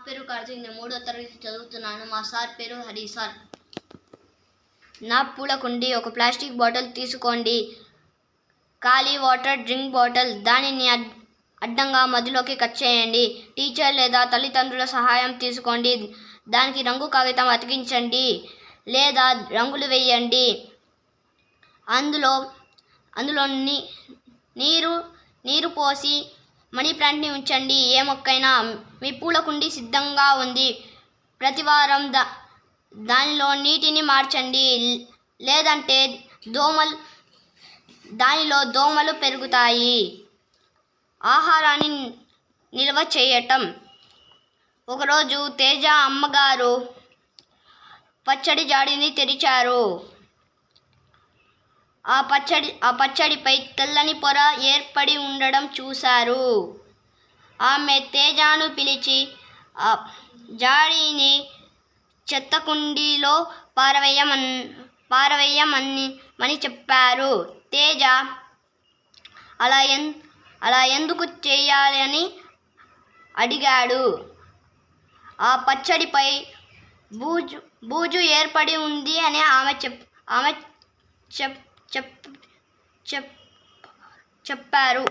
పేరు కార్తీక్, నేను 3వ తరగతి చదువుతున్నాను. మా సార్ పేరు హరి సార్. నా పూల కుండి, ఒక ప్లాస్టిక్ బాటిల్ తీసుకోండి. ఖాళీ వాటర్ డ్రింక్ బాటిల్, దానిని అడ్డంగా మధ్యలోకి కట్ చేయండి. టీచర్ లేదా తల్లిదండ్రుల సహాయం తీసుకోండి. దానికి రంగు కాగితం అతికించండి లేదా రంగులు వేయండి. అందులో నీరు పోసి మనీ ప్లాంట్ని ఉంచండి. ఏ మొక్కైనా. మీ పూల కుండి సిద్ధంగా ఉంది. ప్రతివారం దానిలో నీటిని మార్చండి, లేదంటే దానిలో దోమలు పెరుగుతాయి. ఆహారాన్ని నిల్వ చేయటం. ఒకరోజు తేజ అమ్మగారు పచ్చడి జాడీని తెరిచారు. ఆ పచ్చడిపై తెల్లని పొర ఏర్పడి ఉండడం చూశారు. ఆమె తేజను పిలిచి ఆ జాడీని చెత్తకుండీలో పారవేయమని చెప్పారు. తేజ అలా ఎందుకు చేయాలని అడిగాడు. ఆ పచ్చడిపై బూజు ఏర్పడి ఉంది అని ఆమె చెప్పారు.